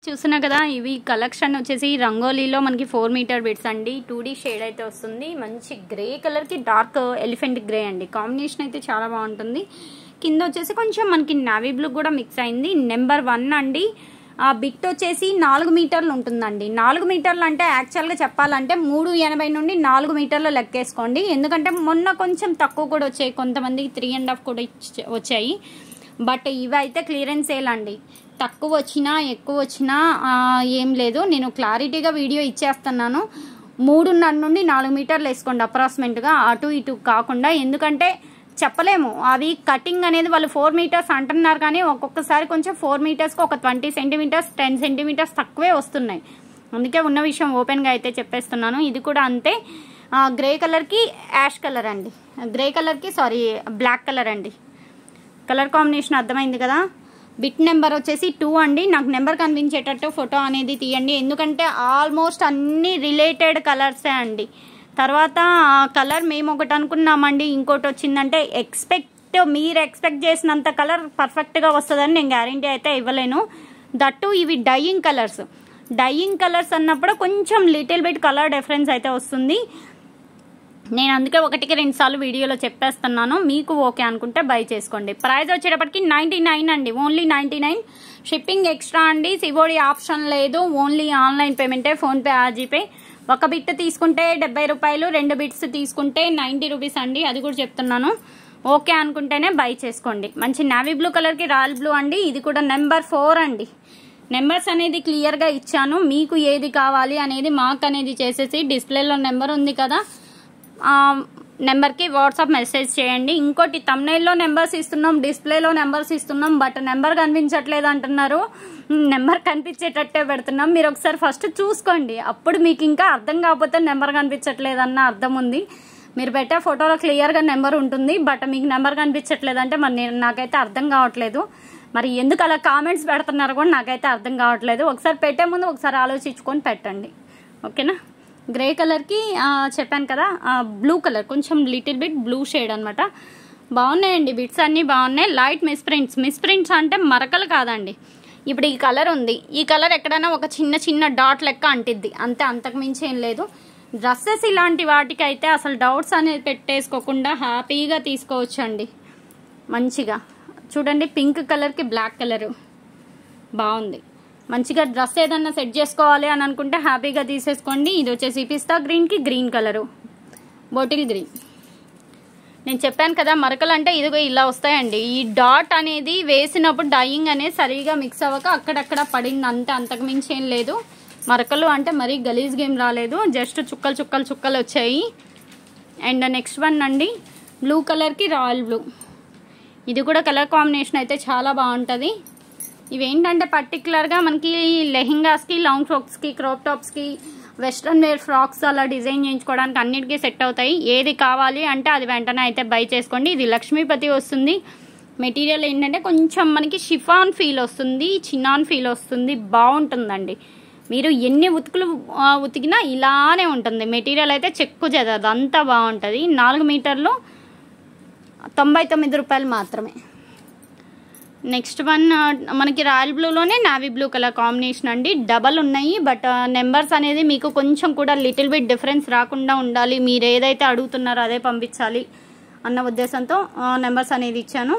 చూస్తున్నా కదా ఇవి కలెక్షన్ వచ్చేసి రంగోలీలో మనకి 4 మీటర్ బిట్స్ అండి 2D షేడ్ అయితే వస్తుంది మంచి గ్రే కలర్ కి డార్క్ ఎలిఫెంట్ గ్రే అండి కాంబినేషన్ అయితే చాలా బాగుంటుంది కింద వచ్చేసి కొంచెం మనకి నావీ బ్లూ కూడా మిక్స్ అయింది నెంబర్ 1 అండి ఆ బిట్ వచ్చేసి 4 మీటర్లు ఉంటుందండి 4 మీటర్లు అంటే యాక్చువల్ గా చెప్పాలంటే 380 నుండి 4 మీటర్లు లెక్కేసుకోండి ఎందుకంటే మొన్న కొంచెం తక్కువ కూడా వచ్చాయి కొంతమందికి 3.5 కూడా వచ్చాయి బట్ ఇవి అయితే క్లియరెన్స్ సేల్ అండి తక్కువ వచ్చినా ఎక్కువ వచ్చినా ఏం లేదు నేను క్లారిటీగా వీడియో ఇచ్చేస్తున్నాను 3.5 నుండి 4 మీటర్లు వేసుకోండి అప్రాక్సిమేట్గా అటు ఇటు కాకుండా ఎందుకంటే చెప్పలేము అవి కటింగ్ అనేది వాళ్ళు 4 మీటర్స్ అంటున్నారు కానీ ఒక్కొక్కసారి కొంచెం 4 మీటర్స్కి ఒక 20 సెంటీమీటర్స్ 10 సెంటీమీటర్స్ తక్కువే వస్తున్నాయి అందుకే ఉన్న విషయం ఓపెన్గా అయితే చెప్పేస్తున్నాను ఇది కూడా అంతే గ్రే కలర్కి యాష్ కలర్ అండి గ్రే కలర్కి సారీ బ్లాక్ కలర్ అండి కలర్ కాంబినేషన్ అర్థమైంది కదా బిట్ నెంబర్ వచ్చేసి 2 అండి నాకు నెంబర్ కనిపించేటట్టు ఫోటో అనేది తీయండి ఎందుకంటే ఆల్మోస్ట్ అన్ని రిలేటెడ్ కలర్సే అండి తర్వాత కలర్ మేము ఒకటి అనుకున్నామండి ఇంకోటి వచ్చిందంటే మీరు ఎక్స్పెక్ట్ చేసినంత కలర్ పర్ఫెక్ట్గా వస్తుందని నేను గ్యారంటీ అయితే ఇవ్వలేను దట్టు ఇవి డైయింగ్ కలర్స్ అన్నప్పుడు కొంచెం లిటిల్ బిట్ కలర్ డిఫరెన్స్ అయితే వస్తుంది నేను అందుకే 1-2 సార్లు వీడియోలో చెప్పేస్తున్నాను మీకు ఓకే అనుకుంటే బై చేసుకోండి ప్రైస్ వచ్చేటప్పటికి 99 అండి ఓన్లీ 99 షిప్పింగ్ ఎక్స్ట్రా అండి సివోడి ఆప్షన్ లేదు ఓన్లీ ఆన్లైన్ పేమెంటే ఫోన్పే జీపే ఒక బిట్ తీసుకుంటే 70 రూపాయలు 2 బిట్స్ తీసుకుంటే 90 రూపీస్ అండి అది కూడా చెప్తున్నాను ఓకే అనుకుంటేనే బై చేసుకోండి మంచి నావీ బ్లూ కలర్కి రాయల్ బ్లూ అండి ఇది కూడా నెంబర్ 4 అండి నెంబర్స్ అనేది క్లియర్గా ఇచ్చాను మీకు ఏది కావాలి అనేది మార్క్ అనేది చేసేసి డిస్ప్లేలో నెంబర్ ఉంది కదా నెంబర్కి వాట్సాప్ మెసేజ్ చేయండి ఇంకోటి థంబ్నెయిల్లో నెంబర్స్ ఇస్తున్నాం డిస్ప్లేలో నెంబర్స్ ఇస్తున్నాం బట్ నెంబర్ కనిపించట్లేదు అంటున్నారు నెంబర్ కనిపించేటట్టే పెడుతున్నాం మీరు ఒకసారి ఫస్ట్ చూసుకోండి అప్పుడు మీకు ఇంకా అర్థం కాకపోతే నెంబర్ కనిపించట్లేదు అన్న అర్థం ఉంది మీరు పెట్టే ఫోటోలో క్లియర్గా నెంబర్ ఉంటుంది బట్ మీకు నెంబర్ కనిపించట్లేదు అంటే మరి నాకైతే అర్థం కావట్లేదు మరి ఎందుకు అలా కామెంట్స్ పెడుతున్నారు కూడా నాకైతే అర్థం కావట్లేదు ఒకసారి పెట్టే ముందు ఒకసారి ఆలోచించుకొని పెట్టండి ఓకేనా గ్రే కలర్కి చెప్పాను కదా బ్లూ కలర్ కొంచెం లిటిల్ బిట్ బ్లూ షేడ్ అనమాట బాగున్నాయండి బిట్స్ అన్నీ బాగున్నాయి లైట్ మిస్ ప్రింట్స్ అంటే మరకలు కాదండి ఇప్పుడు ఈ కలర్ ఉంది ఈ కలర్ ఎక్కడైనా ఒక చిన్న డాట్ లెక్క అంటిద్ది అంతే అంతకు మించి ఏం లేదు డ్రెస్సెస్ ఇలాంటి వాటికి అయితే అసలు డౌట్స్ అనేది పెట్టేసుకోకుండా హ్యాపీగా తీసుకోవచ్చండి మంచిగా చూడండి పింక్ కలర్కి బ్లాక్ కలరు బాగుంది మంచిగా డ్రెస్ ఏదన్నా సెట్ చేసుకోవాలి అని అనుకుంటే హ్యాపీగా తీసేసుకోండి ఇది వచ్చేసి పిస్తా గ్రీన్కి గ్రీన్ కలరు బాటిల్ గ్రీన్ నేను చెప్పాను కదా మరకలు అంటే ఇదిగో ఇలా వస్తాయండి ఈ డాట్ అనేది వేసినప్పుడు డైయింగ్ అనేది సరిగా మిక్స్ అవ్వక అక్కడక్కడ పడింది అంతే అంతకు మించి ఏం లేదు మరకలు అంటే మరీ గలీజ్ గేమ్ రాలేదు జస్ట్ చుక్కలు వచ్చాయి అండ్ నెక్స్ట్ వన్ అండి బ్లూ కలర్కి రాయల్ బ్లూ ఇది కూడా కలర్ కాంబినేషన్ అయితే చాలా బాగుంటుంది ఇవేంటంటే పర్టికులర్గా మనకి లెహెంగాస్కి లాంగ్ ఫ్రాక్స్కి క్రాప్ టాప్స్కి వెస్ట్రన్ వేర్ ఫ్రాక్స్ అలా డిజైన్ చేయించుకోవడానికి అన్నిటికీ సెట్ అవుతాయి ఏది కావాలి అంటే అది వెంటనే అయితే బై చేసుకోండి ఇది లక్ష్మీపతి వస్తుంది మెటీరియల్ ఏంటంటే కొంచెం మనకి షిఫాన్ ఫీల్ వస్తుంది చిన్నాన్ ఫీల్ వస్తుంది బాగుంటుందండి మీరు ఎన్ని ఉతికినా ఇలానే ఉంటుంది మెటీరియల్ అయితే చెక్కు చెదరదు అంతా బాగుంటుంది 4 మీటర్లు 99 రూపాయలు మాత్రమే నెక్స్ట్ వన్ మనకి రాయల్ బ్లూలోనే నావీ బ్లూ కలర్ కాంబినేషన్ అండి డబల్ ఉన్నాయి బట్ నెంబర్స్ అనేది మీకు కొంచెం కూడా లిటిల్ బిట్ డిఫరెన్స్ రాకుండా ఉండాలి మీరు ఏదైతే అడుగుతున్నారో అదే పంపించాలి అన్న ఉద్దేశంతో నెంబర్స్ అనేది ఇచ్చాను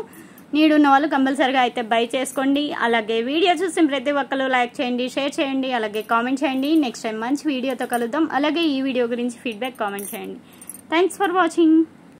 నీడు ఉన్న వాళ్ళు కంపల్సరీగా అయితే బై చేసుకోండి అలాగే వీడియో చూసిన ప్రతి ఒక్కరు లైక్ చేయండి షేర్ చేయండి అలాగే కామెంట్ చేయండి నెక్స్ట్ టైం మంచి వీడియోతో కలుద్దాం అలాగే ఈ వీడియో గురించి ఫీడ్బ్యాక్ కామెంట్ చేయండి థ్యాంక్స్ ఫర్ వాచింగ్